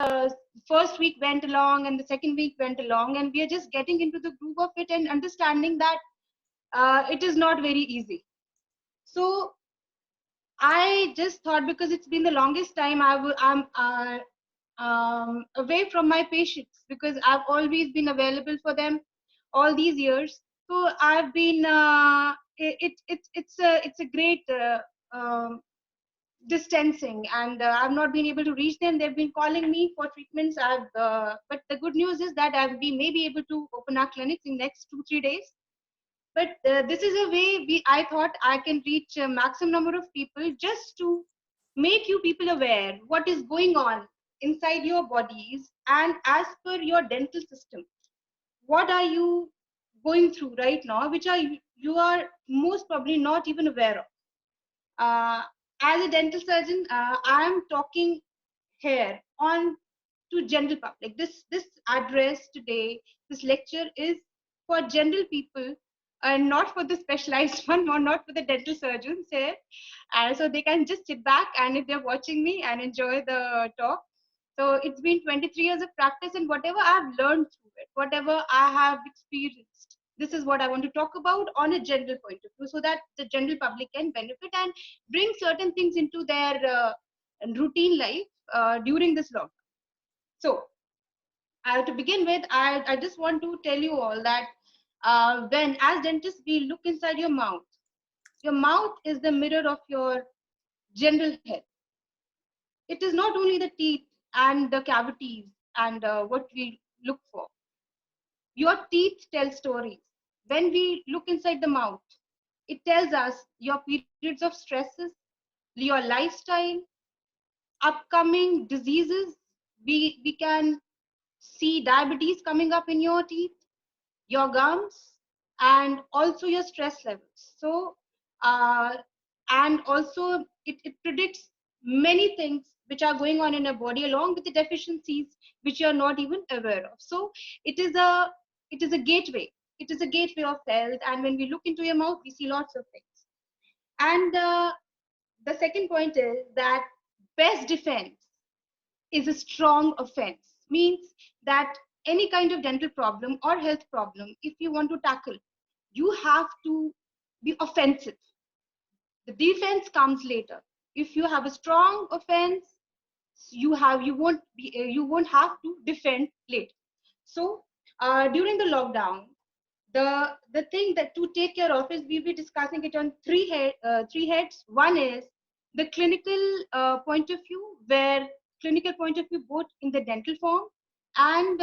first week went along and the second week went along, and we are just getting into the groove of it and understanding that it is not very easy. So I just thought, because it's been the longest time I'm away from my patients, because I've always been available for them all these years. So I've been it's a great distancing, and I've not been able to reach them. They've been calling me for treatments. But the good news is that we may be able to open our clinics in next 2-3 days. But this is a way I thought I can reach a maximum number of people, just to make you people aware what is going on inside your bodies, and as per your dental system, what are you going through right now, which you are most probably not even aware of. uh, as a dental surgeon, I am talking here on to general public. This address today, this lecture is for general people, and not for the specialized one, or not for the dental surgeons here. So they can just sit back, and if they're watching me, and enjoy the talk. So it's been 23 years of practice, and whatever I've learned through it, whatever I have experienced, this is what I want to talk about on a general point of view, so that the general public can benefit and bring certain things into their routine life during this lockdown. So, to begin with, I just want to tell you all that when, as dentists, we look inside your mouth is the mirror of your general health. It is not only the teeth and the cavities and what we look for. Your teeth tell stories. When we look inside the mouth, it tells us your periods of stresses, your lifestyle, upcoming diseases. We can see diabetes coming up in your teeth, your gums, and also your stress levels. So, uh, and also it predicts many things which are going on in your body, along with the deficiencies which you are not even aware of. So it is a it is a gateway. It is a gateway of health. And when we look into your mouth, we see lots of things. And the second point is that best defense is a strong offense. Means that any kind of dental problem or health problem, if you want to tackle, you have to be offensive. The defense comes later. If you have a strong offense, you won't have to defend later. So during the lockdown, the thing that to take care of is, we'll be discussing it on three heads. One is the clinical point of view, where clinical point of view both in the dental form and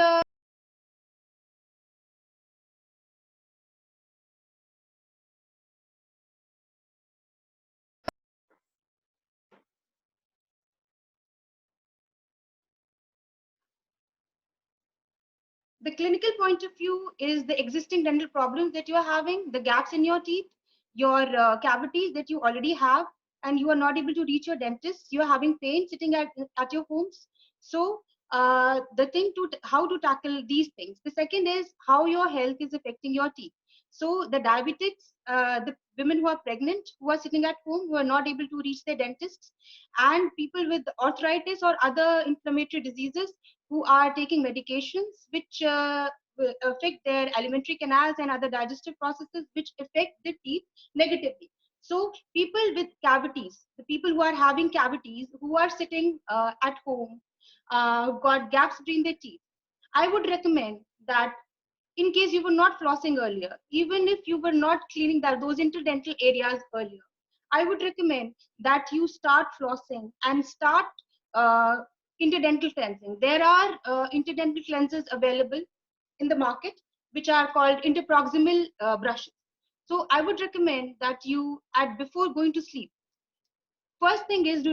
the clinical point of view is the existing dental problems that you are having, the gaps in your teeth, your cavities that you already have, and you are not able to reach your dentist. You are having pain sitting at your homes. So the thing to how to tackle these things. The second is how your health is affecting your teeth. So the diabetics, the women who are pregnant, who are sitting at home, who are not able to reach their dentists, and people with arthritis or other inflammatory diseases, who are taking medications which will affect their alimentary canals and other digestive processes, which affect the teeth negatively. So people with cavities, the people who are having cavities, who are sitting at home, got gaps between their teeth, I would recommend that, in case you were not flossing earlier, even if you were not cleaning those interdental areas earlier, I would recommend that you start flossing and start uh, interdental cleansing. There are interdental cleansers available in the market, which are called interproximal brushes. So I would recommend that you, at before going to sleep, first thing is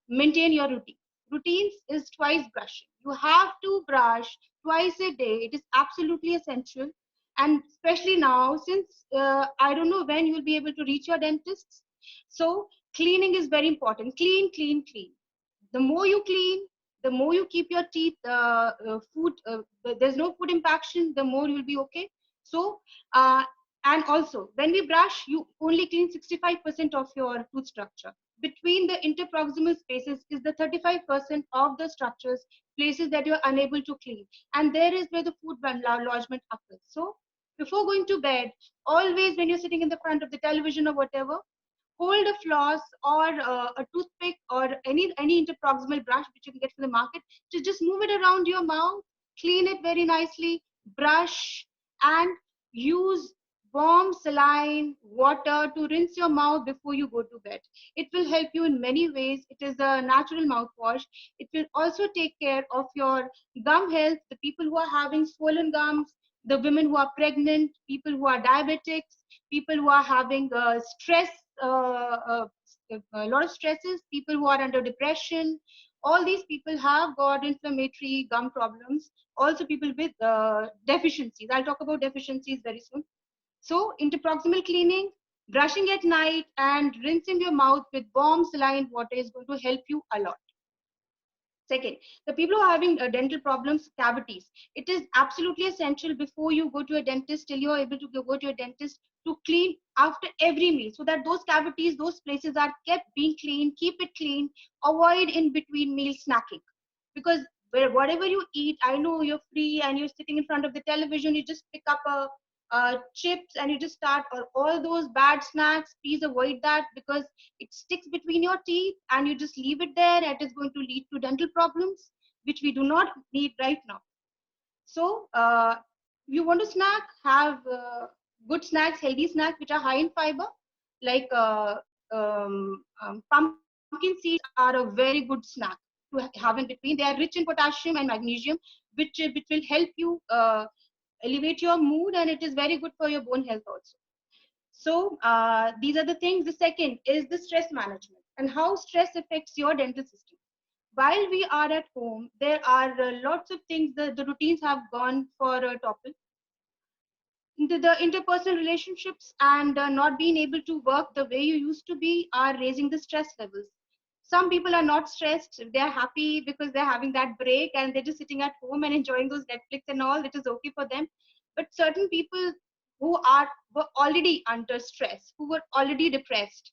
maintain your routine. Routines is twice brushing. You have to brush twice a day. It is absolutely essential. And especially now, since I don't know when you will be able to reach your dentists. So cleaning is very important. Clean, clean, clean. The more you clean, the more you keep your teeth there's no food impaction, the more you'll be okay. So and also, when we brush, you only clean 65% of your tooth structure. between the interproximal spaces is the 35% of the structures, places that you're unable to clean. And there is where the food lodgement occurs. So before going to bed, always when you're sitting in the front of the television or whatever, hold a floss or a toothpick or any interproximal brush which you can get from the market, to just move it around your mouth, clean it very nicely, brush, and use warm saline water to rinse your mouth before you go to bed. It will help you in many ways. It is a natural mouthwash. It will also take care of your gum health, the people who are having swollen gums, the women who are pregnant, people who are diabetics, people who are having stress, a lot of stresses, people who are under depression. All these people have got inflammatory gum problems. Also, people with deficiencies. I'll talk about deficiencies very soon. So, interproximal cleaning, brushing at night, and rinsing your mouth with warm saline water is going to help you a lot. Second, the people who are having dental problems, cavities, it is absolutely essential before you go to a dentist, till you're able to go to a dentist, to clean after every meal, so that those cavities, those places are kept being clean. Keep it clean. Avoid in between meal snacking, because whatever you eat, I know you're free and you're sitting in front of the television, you just pick up a chips and you just start, or all those bad snacks. Please avoid that, because it sticks between your teeth and you just leave it there. It is going to lead to dental problems, which we do not need right now. So you want to snack, have good snacks, healthy snacks which are high in fiber, like pumpkin seeds are a very good snack to have in between. They are rich in potassium and magnesium, which will help you elevate your mood, and it is very good for your bone health also. So these are the things. The second is the stress management and how stress affects your dental system. While we are at home, there are lots of things. The routines have gone for a topic. The interpersonal relationships and not being able to work the way you used to be are raising the stress levels. Some people are not stressed. They are happy because they're having that break and they're just sitting at home and enjoying those Netflix and all. It is okay for them. But certain people were already under stress, who were already depressed,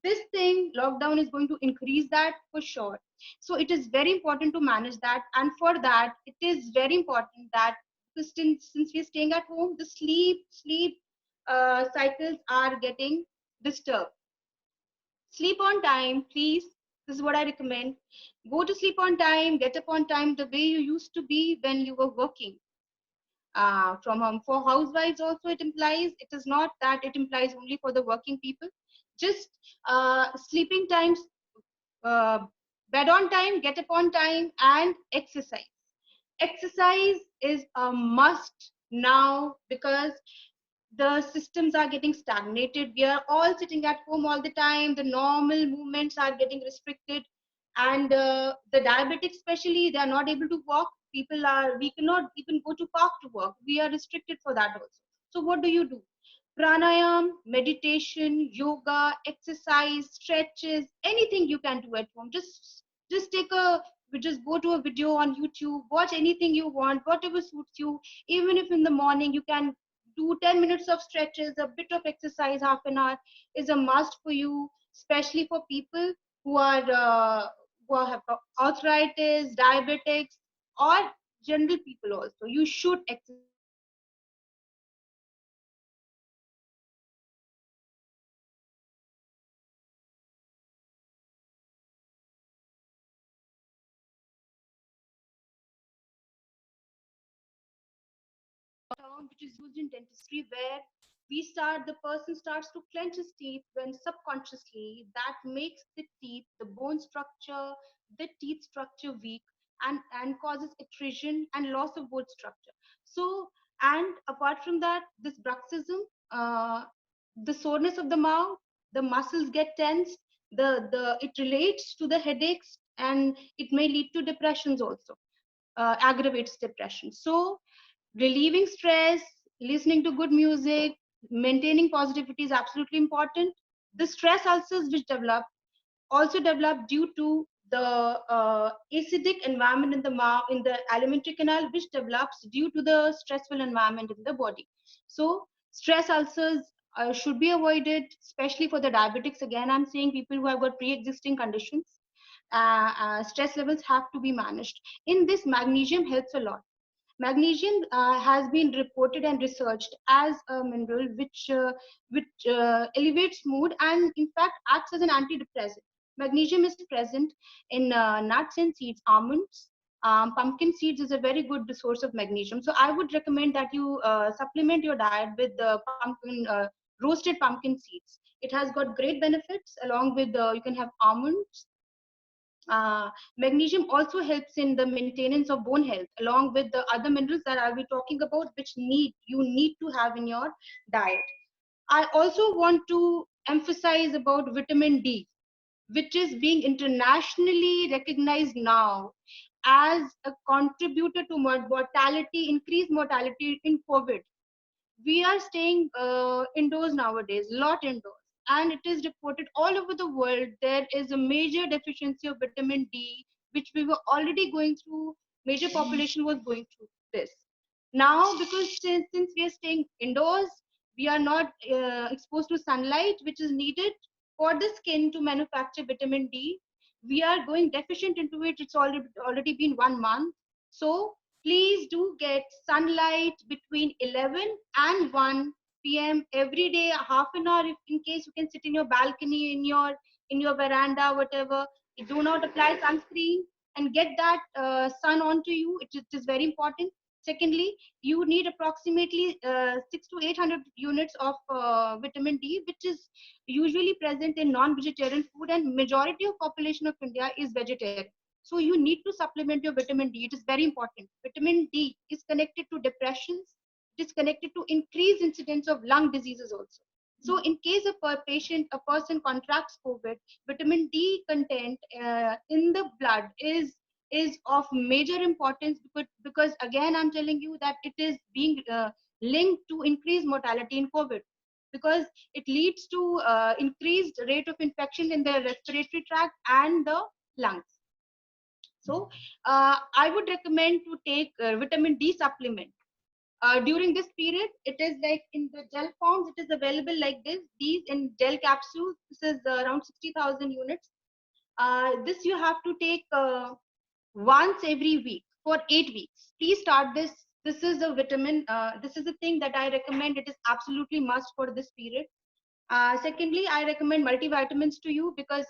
this thing lockdown is going to increase that for sure. So it is very important to manage that, and for that it is very important that, because since we're staying at home, the sleep cycles are getting disturbed. Sleep on time, please. This is what I recommend. Go to sleep on time, get up on time, the way you used to be when you were working from home. For housewives also it implies, it is not that it implies only for the working people. Just sleeping times, uh, bed on time, get up on time, and exercise. Exercise is a must now, because the systems are getting stagnated. We are all sitting at home all the time. The normal movements are getting restricted, and the diabetics, especially, they are not able to walk. People are, we cannot even go to park to walk. We are restricted for that also. So what do? Pranayam, meditation, yoga, exercise, stretches, anything you can do at home. Just take a just go to a video on YouTube, watch anything you want, whatever suits you. Even if in the morning you can do 10 minutes of stretches, a bit of exercise, half an hour is a must for you, especially for people who are have arthritis, diabetics, or general people also. You should exercise. Term which is used in dentistry, where the person starts to clench his teeth when subconsciously that makes the teeth, the bone structure, the teeth structure weak, and causes attrition and loss of bone structure. So, and apart from that, this bruxism, uh, the soreness of the mouth, the muscles get tensed, the it relates to the headaches, and it may lead to depressions also, aggravates depression. So relieving stress, listening to good music, maintaining positivity is absolutely important. The stress ulcers which develop also develop due to the acidic environment in the mouth, in the alimentary canal, which develops due to the stressful environment in the body. So stress ulcers should be avoided, especially for the diabetics. Again, I'm saying people who have got pre-existing conditions, stress levels have to be managed. In this, magnesium helps a lot. Magnesium has been reported and researched as a mineral which elevates mood and in fact acts as an antidepressant. Magnesium is present in nuts and seeds, almonds. Pumpkin seeds is a very good source of magnesium. So I would recommend that you supplement your diet with the roasted pumpkin seeds. It has got great benefits along with you can have almonds. Magnesium also helps in the maintenance of bone health, along with the other minerals that I'll be talking about, which you need to have in your diet. I also want to emphasize about vitamin D, which is being internationally recognized now as a contributor to mortality, increased mortality in COVID. We are staying indoors nowadays, lot indoors, and it is reported all over the world there is a major deficiency of vitamin D, which we were already going through. Major population was going through this. Now, because since we are staying indoors, we are not exposed to sunlight, which is needed for the skin to manufacture vitamin D. We are going deficient into it. It's already been 1 month. So please do get sunlight between 11 and 1 p.m. every day, half an hour. If in case you can sit in your balcony, in your veranda, whatever. You do not apply sunscreen and get that sun onto you. It is very important. Secondly, you need approximately 6 to 800 units of vitamin D, which is usually present in non-vegetarian food, and majority of population of India is vegetarian. So you need to supplement your vitamin D. It is very important. Vitamin D is connected to depressions. It is connected to increased incidence of lung diseases also. So in case of a person contracts COVID, vitamin D content in the blood is of major importance, because again I'm telling you that it is being linked to increased mortality in COVID, because it leads to increased rate of infection in the respiratory tract and the lungs. So I would recommend to take vitamin D supplement. During this period, it is like in the gel forms, it is available like this. These in gel capsules, this is around 60,000 units. This you have to take once every week for 8 weeks. Please start this. This is a vitamin. This is a thing that I recommend. It is absolutely must for this period. Secondly, I recommend multivitamins to you, because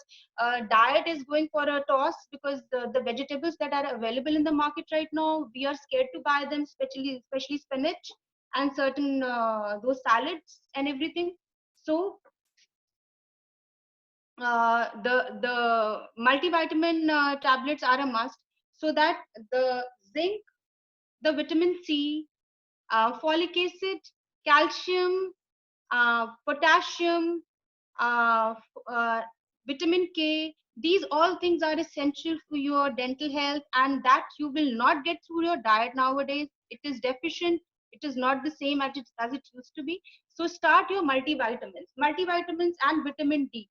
diet is going for a toss, because the vegetables that are available in the market right now, we are scared to buy them, especially spinach and certain those salads and everything. So the multivitamin tablets are a must, so that the zinc, the vitamin C, folic acid, calcium, potassium, uh, uh, vitamin K. These all things are essential for your dental health, and that you will not get through your diet nowadays. It is deficient. It is not the same as it used to be. So start your multivitamins and vitamin D.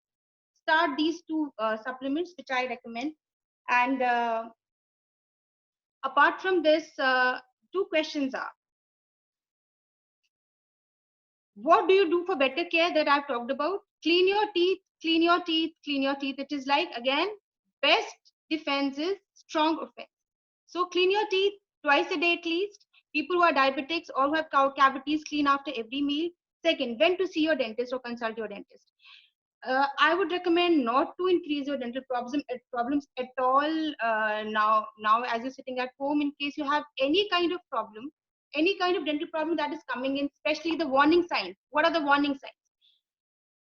Start these two supplements, which I recommend. And apart from this, two questions are: what do you do for better care that I've talked about? Clean your teeth, clean your teeth, clean your teeth. It is like, again, best defense is strong offense. So clean your teeth twice a day at least. People who are diabetics or who have cavities, clean after every meal. Second, when to see your dentist or consult your dentist. I would recommend not to increase your dental problems at all now as you're sitting at home. In case you have any kind of problem, any kind of dental problem that is coming in, especially the warning signs. What are the warning signs?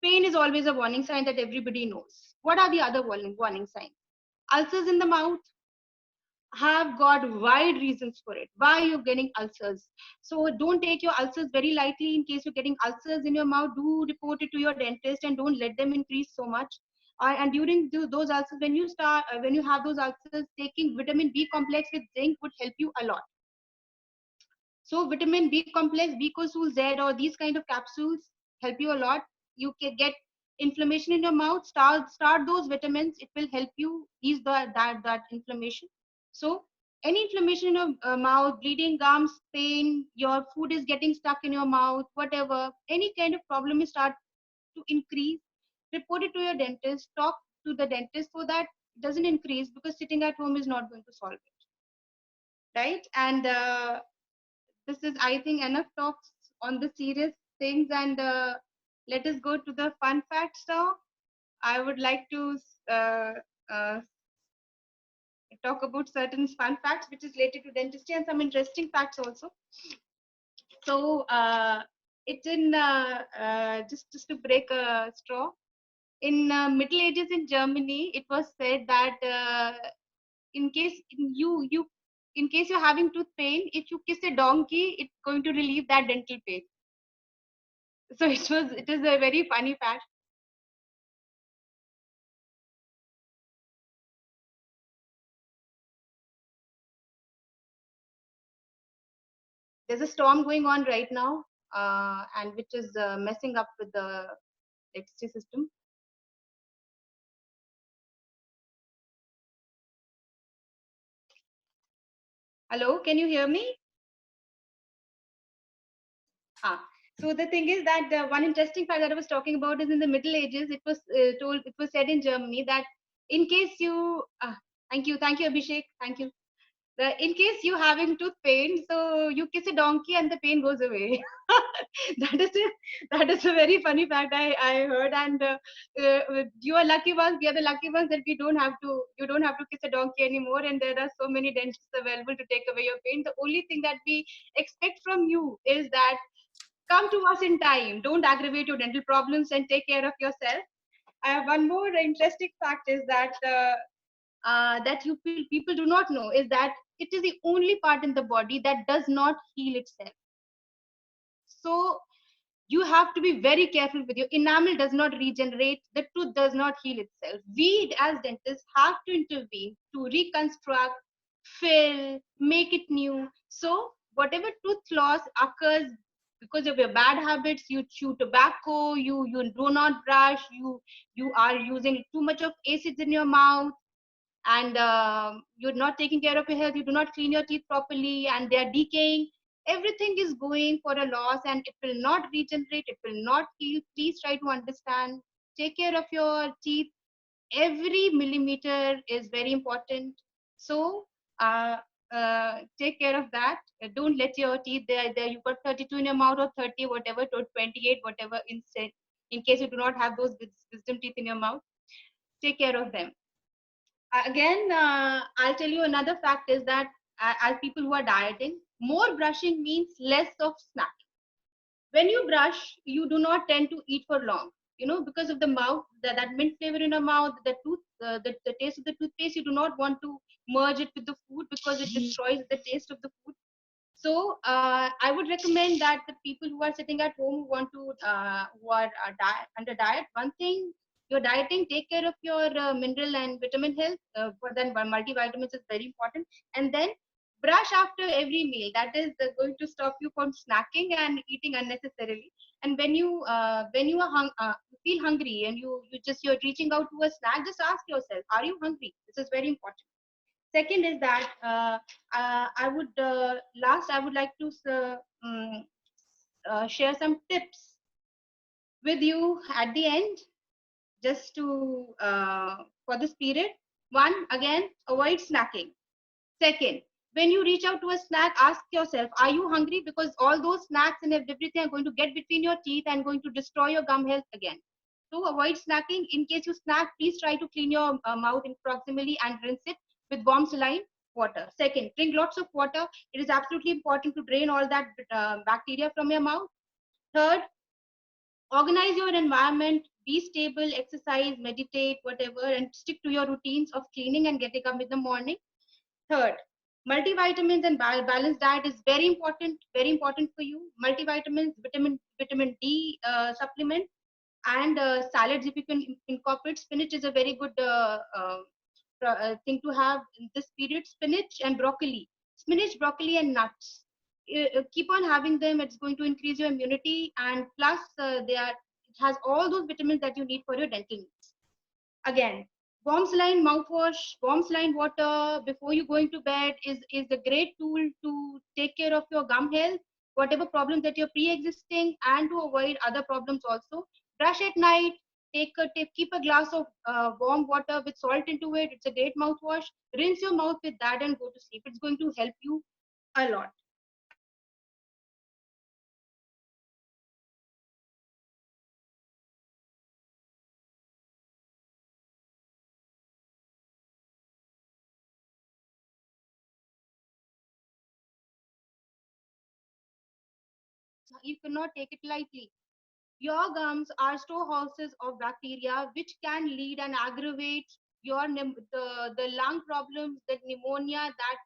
Pain is always a warning sign that everybody knows. What are the other warning signs? Ulcers in the mouth have got wide reasons for it. Why you're getting ulcers? So don't take your ulcers very lightly. In case you're getting ulcers in your mouth, do report it to your dentist and don't let them increase so much. And during those ulcers, when you have those ulcers, taking vitamin B complex with zinc would help you a lot. So vitamin B complex, Bicosul Z, or these kind of capsules help you a lot. You can get inflammation in your mouth. Start those vitamins. It will help you ease that inflammation. So Any inflammation in your mouth, bleeding gums, pain, your food is getting stuck in your mouth, whatever, any kind of problem is start to increase, report it to your dentist, talk to the dentist so that it doesn't increase, because sitting at home is not going to solve it, right? And this is, I think, enough talks on the serious things, and let us go to the fun facts now. I would like to uh, uh, talk about certain fun facts which is related to dentistry and some interesting facts also. So it's in just to break a straw. In Middle Ages in Germany, it was said that in case in case you're having tooth pain, if you kiss a donkey, it's going to relieve that dental pain. So it is a very funny fact. There's a storm going on right now, and which is messing up with the electricity system. Hello, can you hear me? Ah, so the thing is that one interesting fact that I was talking about is in the Middle Ages, it was said in Germany that in case you, thank you, Abhishek, thank you. In case you having tooth pain, so you kiss a donkey and the pain goes away. that is that is a very funny fact I heard, and you are lucky ones. We are the lucky ones that we don't have to. You don't have to kiss a donkey anymore, and there are so many dentists available to take away your pain. The only thing that we expect from you is that come to us in time. Don't aggravate your dental problems and take care of yourself. I have one more interesting fact is that that people do not know is that it is the only part in the body that does not heal itself. So you have to be very careful with your enamel does not regenerate, the tooth does not heal itself. We as dentists have to intervene to reconstruct, fill, make it new. So whatever tooth loss occurs because of your bad habits, you chew tobacco, you do not brush, you are using too much of acids in your mouth, and you're not taking care of your health, you do not clean your teeth properly and they are decaying, everything is going for a loss and it will not regenerate, it will not heal. Please try to understand, take care of your teeth. Every millimeter is very important. So uh, take care of that. Don't let your teeth there you got 32 in your mouth or 30 whatever to 28 whatever, instead in case you do not have those wisdom teeth in your mouth, take care of them. Again, I'll tell you another fact is that as people who are dieting, more brushing means less of snacking. When you brush, you do not tend to eat for long, because of the mouth, that mint flavor in your mouth, the taste of the toothpaste, you do not want to merge it with the food because it destroys the taste of the food. So I would recommend that the people who are sitting at home who want to who are under diet, one thing, you're dieting, take care of your mineral and vitamin health. For then multivitamins is very important, and then brush after every meal. That is going to stop you from snacking and eating unnecessarily. And when you are feel hungry and you're reaching out to a snack, just ask yourself, are you hungry? This is very important. Second is that I would last I would like to share some tips with you at the end, just to for this period. One, again, avoid snacking. Second, when you reach out to a snack, ask yourself, are you hungry? Because all those snacks and everything are going to get between your teeth and going to destroy your gum health again. So avoid snacking. In case you snack, please try to clean your mouth in proximally and rinse it with warm saline water. Second, drink lots of water. It is absolutely important to drain all that bacteria from your mouth. Third, organize your environment, be stable, exercise, meditate, whatever, and stick to your routines of cleaning and getting up in the morning. Third, multivitamins and balanced diet is very important for you. Multivitamins, vitamin D supplement, and salads if you can incorporate. Spinach is a very good thing to have in this period. Spinach and broccoli, and nuts. Keep on having them. It's going to increase your immunity, and plus it has all those vitamins that you need for your dental needs. Again, Warm saline mouthwash, warm saline water before you going to bed is a great tool to take care of your gum health, whatever problems that you're pre-existing, and to avoid other problems also. Brush at night, keep a glass of warm water with salt into it. It's a great mouthwash. Rinse your mouth with that and go to sleep. It's going to help you a lot. You cannot take it lightly. Your gums are storehouses of bacteria which can lead and aggravate the lung problems, the pneumonia that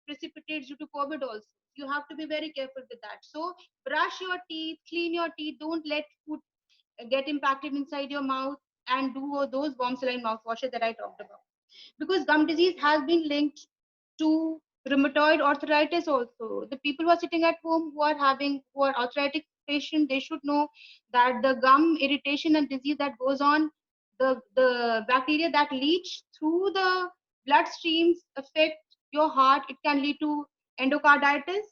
precipitates due to COVID also. You have to be very careful with that. So brush your teeth, clean your teeth, don't let food get impacted inside your mouth, and do those warm saline mouthwashes that I talked about. Because gum disease has been linked to rheumatoid arthritis also. The people who are sitting at home who are arthritic patient, they should know that the gum irritation and disease that goes on, the bacteria that leach through the bloodstreams affect your heart. It can lead to endocarditis.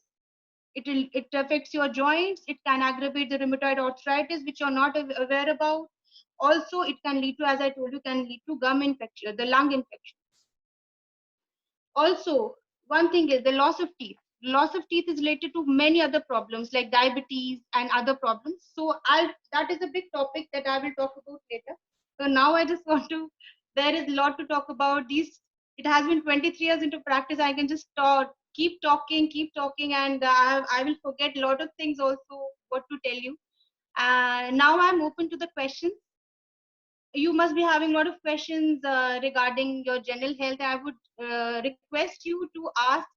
It affects your joints. It can aggravate the rheumatoid arthritis, which you're not aware about. Also, it can lead to, as I told you, can lead to gum infection, the lung infection. Also, one thing is the loss of teeth. Loss of teeth is related to many other problems like diabetes and other problems. So that is a big topic that I will talk about later. So now I just want to, there is a lot to talk about. It has been 23 years into practice. I can just keep talking, and I will forget a lot of things also what to tell you. Now I'm open to the questions. You must be having a lot of questions regarding your general health. I would request you to ask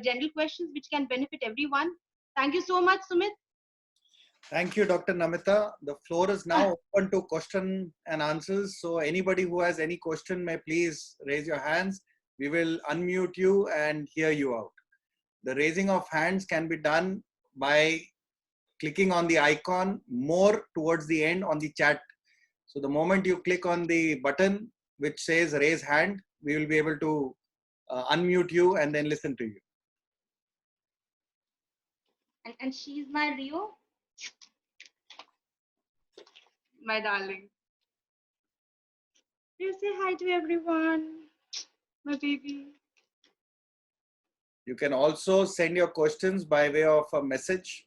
general questions which can benefit everyone. Thank you so much, Sumit. Thank you, Dr. Namita. The floor is now open to question and answers. So anybody who has any question may please raise your hands. We will unmute you and hear you out. The raising of hands can be done by clicking on the icon more towards the end on the chat. So the moment you click on the button which says raise hand, we will be able to unmute you and then listen to you. And she's my Rio, my darling. You say hi to everyone, my baby. You can also send your questions by way of a message.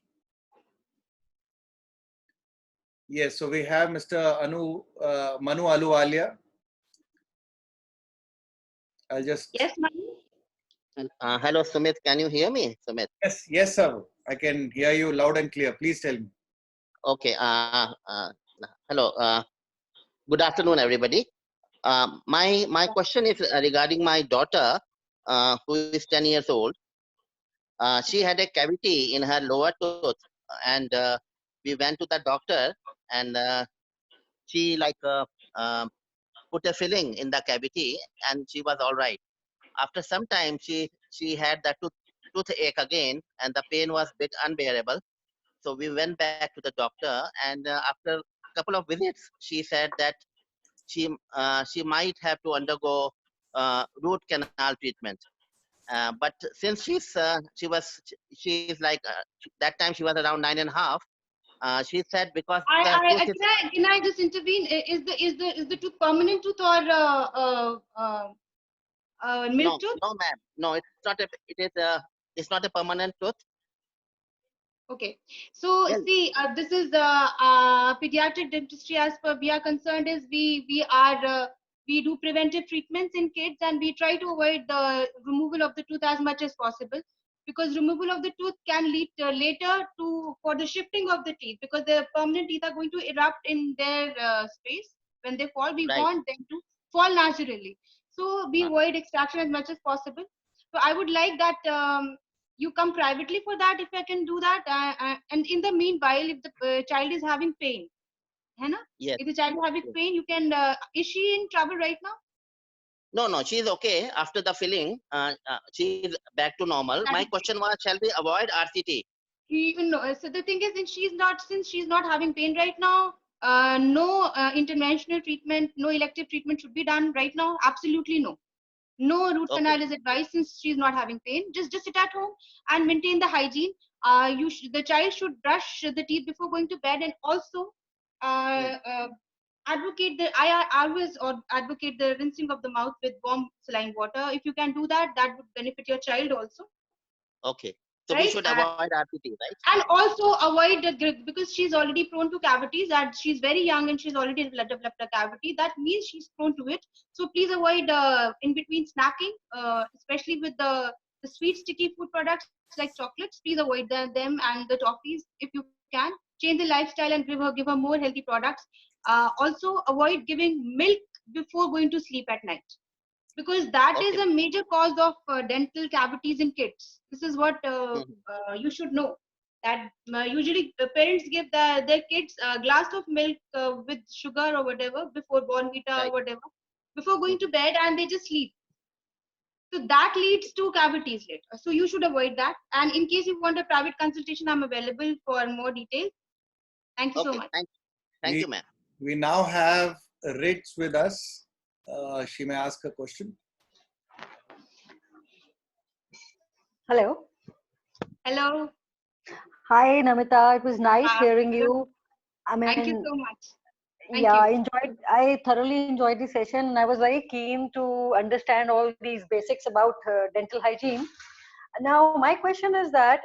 Yes, so we have Mr. Manu Aluwalia. I'll just... Yes, Manu. Hello, Sumit. Can you hear me, Sumit? Yes, sir. I can hear you loud and clear. Please tell me. Okay. Hello. Good afternoon, everybody. My question is regarding my daughter, who is 10 years old. She had a cavity in her lower tooth, and we went to the doctor, and she put a filling in the cavity, and she was all right. After some time, she had the toothache again, and the pain was a bit unbearable. So we went back to the doctor, and after a couple of visits, she said that she might have to undergo root canal treatment. But since she is that time she was around 9.5. She said because the tooth is... Can I just intervene? Is the tooth permanent tooth or milk tooth? No, ma'am. No, it's not a permanent tooth. Okay, so Well, see, this is the pediatric dentistry. As per we are concerned, is we do preventive treatments in kids, and we try to avoid the removal of the tooth as much as possible, because removal of the tooth can lead later to for the shifting of the teeth, because the permanent teeth are going to erupt in their space when they fall. We right. want them to fall naturally, so we avoid extraction as much as possible. So I would like that. You come privately for that if I can do that, and in the meanwhile, if the child is having pain, है ना? Yes. If the child is having pain, you can is she in trouble right now? No, she's okay. After the filling, she is back to normal. My question was, shall we avoid RCT? Even no. So the thing is, since she's not having pain right now, no interventional treatment, no elective treatment should be done right now. Absolutely no. No root Okay. canal is advised since she's not having pain. Just sit at home and maintain the hygiene. The child should brush the teeth before going to bed, and also uh, uh, I always advocate the rinsing of the mouth with warm saline water. If you can do that, that would benefit your child also, Okay. So we right? should avoid RPT, right? And also avoid because she's already prone to cavities, and she's very young and she's already developed a cavity. That means she's prone to it. So please avoid in between snacking, especially with the sweet sticky food products like chocolates. Please avoid them and the toffees if you can. Change the lifestyle and give her more healthy products. Also avoid giving milk before going to sleep at night, because that is Okay. a major cause of dental cavities in kids. This is what Mhm. you should know, that usually parents give their kids a glass of milk with sugar or whatever before Bonvita or Right. whatever before going Mhm. to bed, and they just sleep. So that leads to cavities later. So you should avoid that. And in case you want a private consultation, I'm available for more details. Thank you so Okay. much. Thank We, you, ma'am. we now have Rich with us. She may ask a question. Hello. Hello. Hi, Namita. It was nice Uh, hearing you. I Thank you mean, so much. Thank yeah, you. I thoroughly enjoyed the session. I was very keen to understand all these basics about dental hygiene. Now, my question is that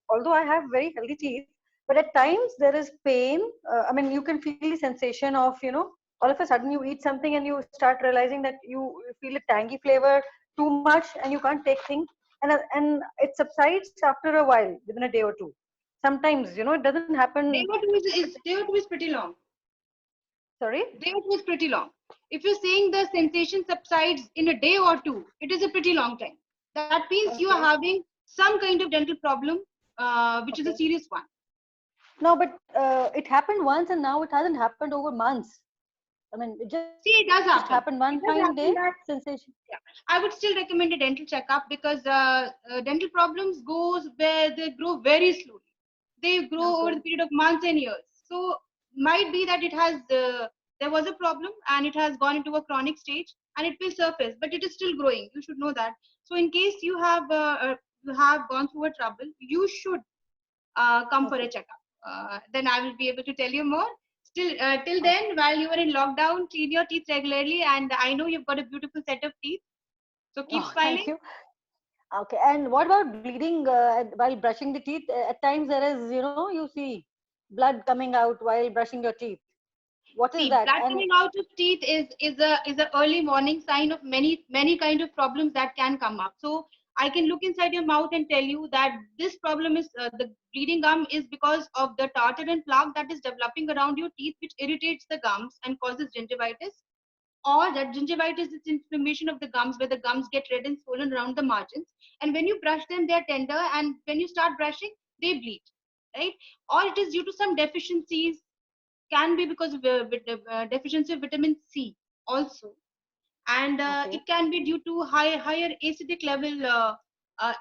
although I have very healthy teeth, but at times there is pain. I mean, you can feel the sensation of, all of a sudden you eat something and you start realizing that you feel a tangy flavor too much and you can't take things. And it subsides after a while, within a day or two. Sometimes, it doesn't happen. Day or two is pretty long. Sorry? Day or two is pretty long. If you're saying the sensation subsides in a day or two, it is a pretty long time. That means you are Okay. having some kind of dental problem, which is a Okay. serious one. No, but it happened once and now it hasn't happened over months. I mean, it just See, it happened does one happen. fine day, It does happen that, sensation. yeah, I would still recommend a dental checkup, because dental problems goes where they grow very slowly. They grow over Okay. the period of months and years. So might be that there was a problem and it has gone into a chronic stage and it will surface, but it is still growing. You should know that. So in case you have gone through a trouble, you should come for a Okay. checkup. Then I will be able to tell you more. Till Okay. then, while you are in lockdown, clean your teeth regularly, and I know you've got a beautiful set of teeth. So keep Oh, thank smiling. you. Okay. And what about bleeding while brushing the teeth? At times there is, you see blood coming out while brushing your teeth. What is See, that? blood And coming out of teeth is a early warning sign of many kind of problems that can come up. So I can look inside your mouth and tell you that this problem is the bleeding gum is because of the tartar and plaque that is developing around your teeth, which irritates the gums and causes gingivitis. Or that gingivitis is inflammation of the gums, where the gums get red and swollen around the margins. And when you brush them, they are tender, and when you start brushing, they bleed, right? Or it is due to some deficiencies, can be because of deficiency of vitamin C also, and okay. it can be due to higher acidic level,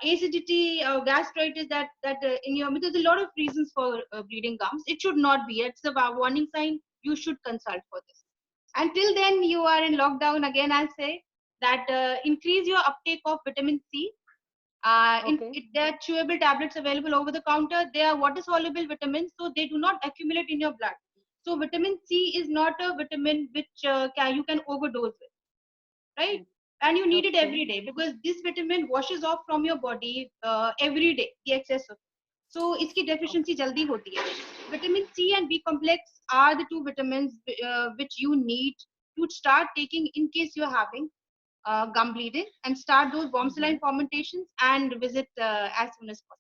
acidity, gastritis, that in your. There's a lot of reasons for bleeding gums. It should not be. It's a warning sign. You should consult for this. Until then, you are in lockdown. Again, I'll say that increase your uptake of vitamin C. Okay. There are chewable tablets available over the counter. They are water soluble vitamins, so they do not accumulate in your blood. So vitamin C is not a vitamin which you can overdose with, right? And you need it Okay. every day, because this vitamin washes off from your body every day, the excess of it. So iski deficiency jaldi hoti hai. Vitamin C and B complex are the two vitamins which you need to start taking in case you're having gum bleeding, and start those warm saline Mhm. fermentations and visit as soon as possible.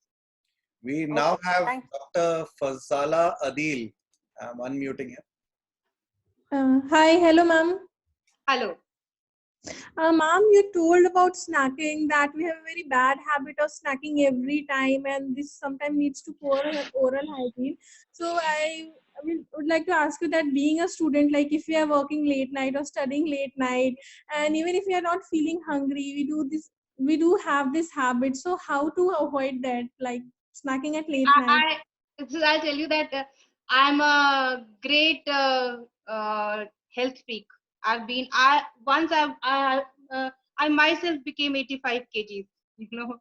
We now Okay. have Thanks. Dr. Fazala Adil. I'm unmuting him. Hi, hello, ma'am. Hello. Ma'am, you told about snacking, that we have a very bad habit of snacking every time, and this sometimes leads to poor oral hygiene. So would like to ask you that, being a student, like if we are working late night or studying late night, and even if we are not feeling hungry, we do have this habit. So how to avoid that, like snacking at late night? I'll tell you that I'm a great health freak. I myself became 85 kgs, you know.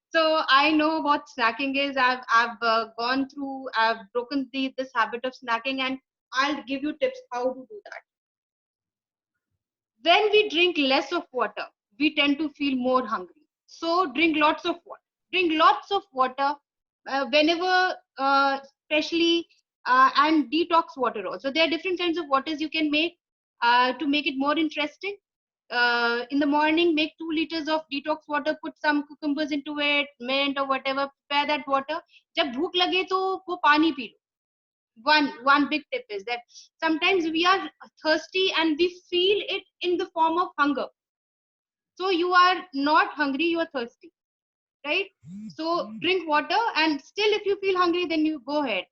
So I know what snacking is. I've gone through, I've broken this habit of snacking, and I'll give you tips how to do that. When we drink less of water, we tend to feel more hungry. So drink lots of water. Drink lots of water whenever, especially, and detox water also. There are different kinds of waters you can make to make it more interesting. In the morning, make 2 liters of detox water, put some cucumbers into it, mint or whatever, prepare that water. जब भूख लगे तो वो पानी P low. One big tip is that sometimes we are thirsty and we feel it in the form of hunger. So you are not hungry, you are thirsty, right? So drink water, and still if you feel hungry, then you go ahead.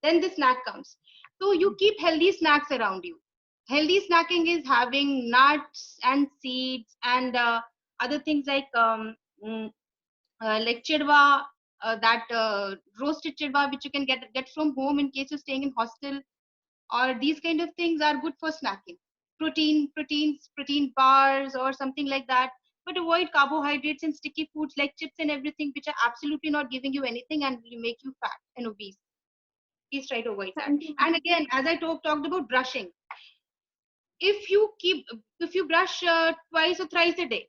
Then the snack comes. So you keep healthy snacks around you. Healthy snacking is having nuts and seeds and other things like chirwa, that roasted chirwa which you can get from home in case you're staying in hostel, or these kind of things are good for snacking. Protein bars or something like that. But avoid carbohydrates and sticky foods like chips and everything, which are absolutely not giving you anything and will make you fat and obese. Please try to avoid that. Thank you. And again, as I talked about brushing, if you brush twice or thrice a day,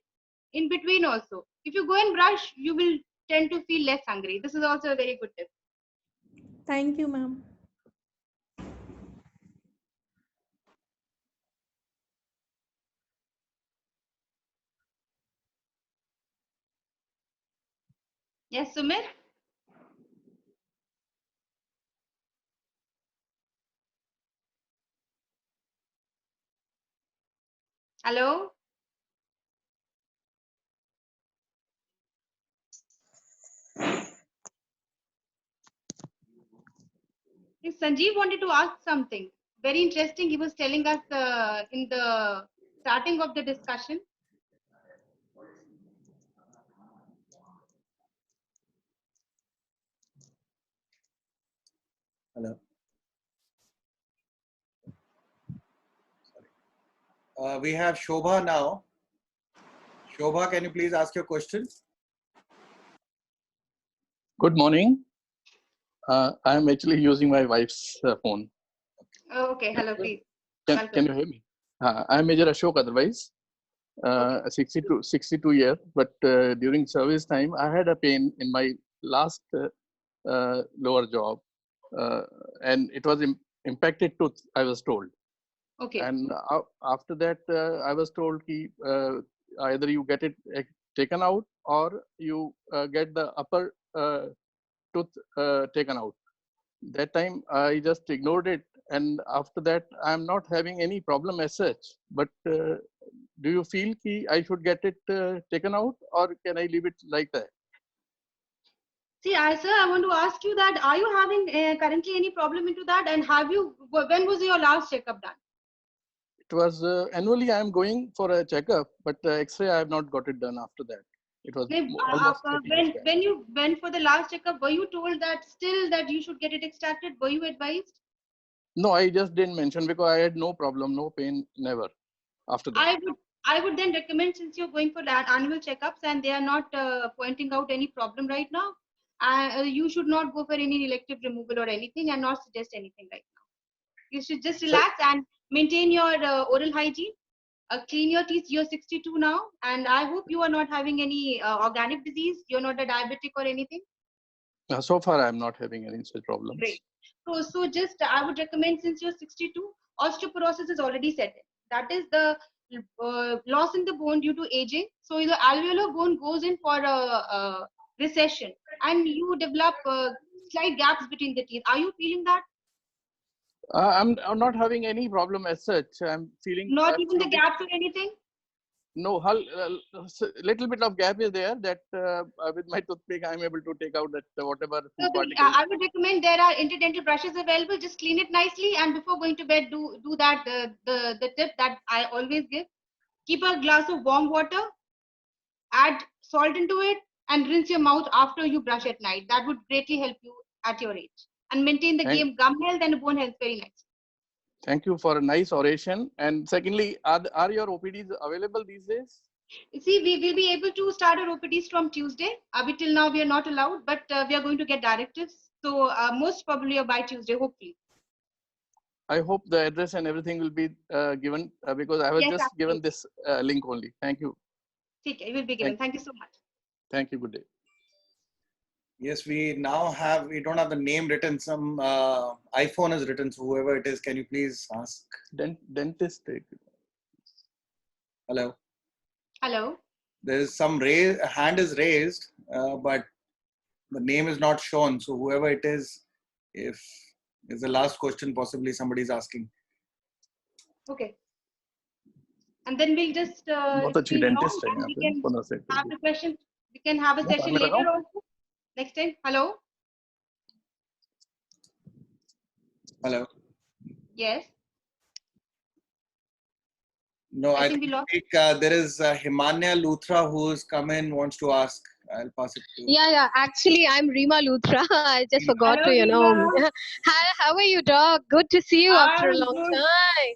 in between also, if you go and brush, you will tend to feel less hungry. This is also a very good tip. Thank you, ma'am. Yes, Sumit? Hello? Yes, Sanjeev wanted to ask something very interesting. He was telling us in the starting of the discussion. Hello. We have Shobha now. Shobha, can you please ask your question? Good morning. I am actually using my wife's phone. Oh, okay, hello, please. Can you hear me? I am Major Ashok otherwise. 62 years, but during service time, I had a pain in my last lower job, and it was impacted tooth, I was told. Okay. And after that, I was told either you get it taken out or you get the upper tooth taken out. That time I just ignored it, and after that I'm not having any problem as such. But do you feel I should get it taken out, or can I leave it like that? See, sir, I want to ask you that, are you having currently any problem into that, and when was your last checkup done? It was annually I am going for a checkup, but X-ray I have not got it done after that. It was almost 30 years back. When you went for the last checkup, were you told that still that you should get it extracted? Were you advised? No, I just didn't mention because I had no problem, no pain, never after that. I would then recommend, since you're going for that annual checkups and they are not pointing out any problem right now, you should not go for any elective removal or anything, and not suggest anything right now. You should just relax and maintain your oral hygiene. Clean your teeth. You're 62 now, and I hope you are not having any organic disease. You're not a diabetic or anything. So far, I'm not having any such problems. Great. So just I would recommend, since you're 62, osteoporosis is already set in. That is the loss in the bone due to aging. So the alveolar bone goes in for a recession, and you develop slight gaps between the teeth. Are you feeling that? I'm not having any problem as such. I'm feeling not even the gaps or anything. No, little bit of gap is there that with my toothpick I'm able to take out that whatever. So I would recommend, there are interdental brushes available. Just clean it nicely, and before going to bed, do that. The tip that I always give: keep a glass of warm water, add salt into it, and rinse your mouth after you brush at night. That would greatly help you at your age. and maintain the gum health and bone health very nice. Thank you for a nice oration. And secondly, are your OPDs available these days? You see, we will be able to start our OPDs from Tuesday. Till now we are not allowed, but we are going to get directives. So most probably by Tuesday, hopefully. I hope the address and everything will be given because I was Yes, just absolutely. given this link only. Thank you. Okay, it will be given. Thank you so much. Thank you. Good day. Yes, we don't have the name written. Some iPhone is written. So whoever it is, can you please ask? Dentist. Hello. Hello. There is some hand is raised, but the name is not shown. So whoever it is, if it's the last question, possibly somebody is asking. Okay. And then we'll just अच्छी dentist है we यहाँ पे, can have the question. We can have a session later also. Next time. Hello. Hello. Yes. No, I think we lost. there is Himanya Luthra who's come in, wants to ask. I'll pass it to you. Yeah. Actually, I'm Rima Luthra. I just forgot Hello, to, Rima. Hi, how are you, dog? Good to see you after a long time.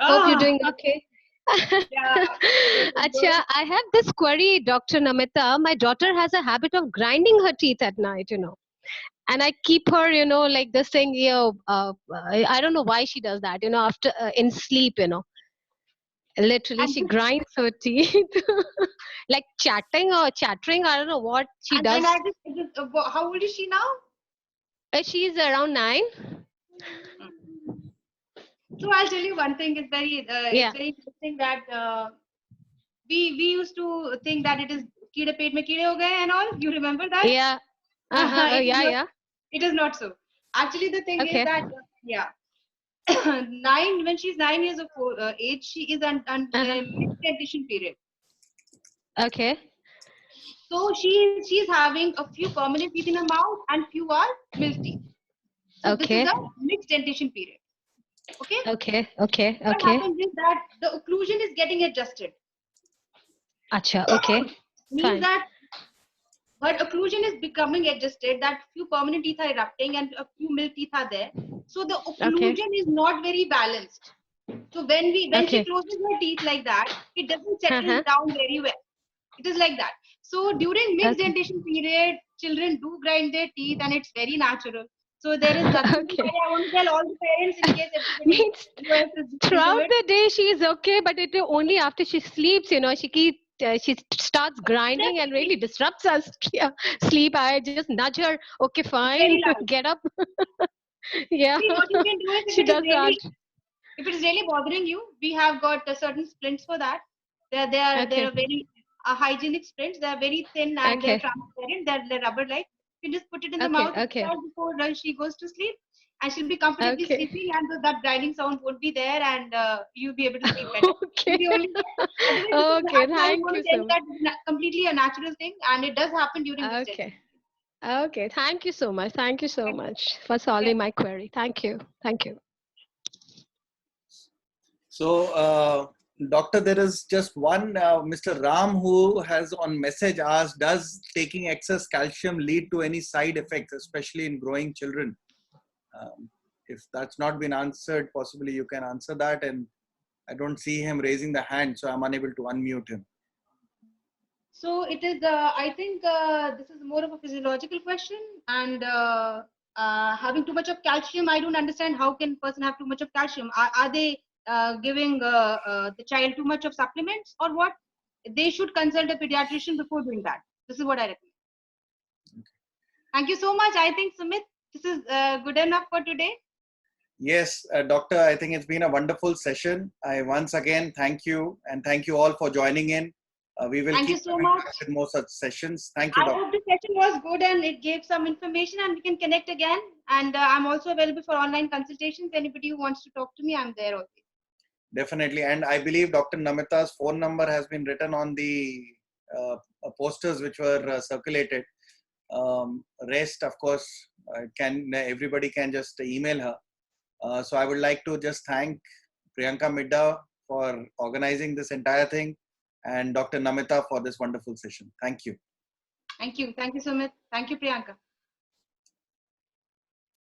Hope you're doing okay. Yeah. Acha, I have this query, Dr. Namita. My daughter has a habit of grinding her teeth at night, and I keep her, like this thing, I don't know why she does that, after in sleep, literally she grinds her teeth like chattering, I don't know what she does. How old is she now? She's around 9. So I'll tell you one thing. It's very interesting that we used to think that it is keede pet mein keede ho gaye and all. You remember that? Yeah. It is not so. Actually, the thing is that 9, when she's 9 years of age, she is on mid-dentition period. Okay. So she's having a few permanent teeth in her mouth and few are milk teeth. So this is a mixed dentition period. Okay. What happens is that the occlusion is getting adjusted. Acha. Okay. Means that her occlusion is becoming adjusted. That few permanent teeth are erupting and a few milk teeth are there. So the occlusion is not very balanced. So when she closes her teeth like that, it doesn't settle down very well. It is like that. So during mixed dentition period, children do grind their teeth and it's very natural. So there is nothing. I want to tell all the parents in case everybody throughout the day she is okay, but it only after she sleeps, she starts grinding and really disrupts our sleep. I just nudge her. Okay, fine, get up. Yeah. See, what you can do is she does that. If it is really bothering you, we have got certain splints for that. They are very hygienic splints. They are very thin and they're transparent. They're rubber-like. You can just put it in the mouth before she goes to sleep, and she'll be comfortably sleeping, and that grinding sound won't be there, and you'll be able to sleep better. Thank you so much. That is completely a natural thing, and it does happen during this day. Okay. Thank you so much. Thank you so much for solving my query. Thank you. So, Doctor, there is just one Mr. Ram who has on message asked, does taking excess calcium lead to any side effects, especially in growing children? If that's not been answered, possibly you can answer that. And I don't see him raising the hand, so I'm unable to unmute him. So it is, I think this is more of a physiological question, and having too much of calcium, I don't understand how can a person have too much of calcium. Are they giving the child too much of supplements or what? They should consult a pediatrician before doing that. This is what I recommend. Thank you so much. I think, Sumit, this is good enough for today. Yes, Doctor, I think it's been a wonderful session. I once again thank you, and thank you all for joining in. We will keep so much with more such sessions. Thank you, Doctor. I hope the session was good and it gave some information, and we can connect again. And I'm also available for online consultations. Anybody who wants to talk to me, I'm there also. Definitely. And I believe Dr. Namita's phone number has been written on the posters which were circulated. Rest, of course, everybody can just email her. So I would like to just thank Priyanka Midda for organizing this entire thing, and Dr. Namita for this wonderful session. Thank you. Thank you. Thank you, Sumit. Thank you, Priyanka.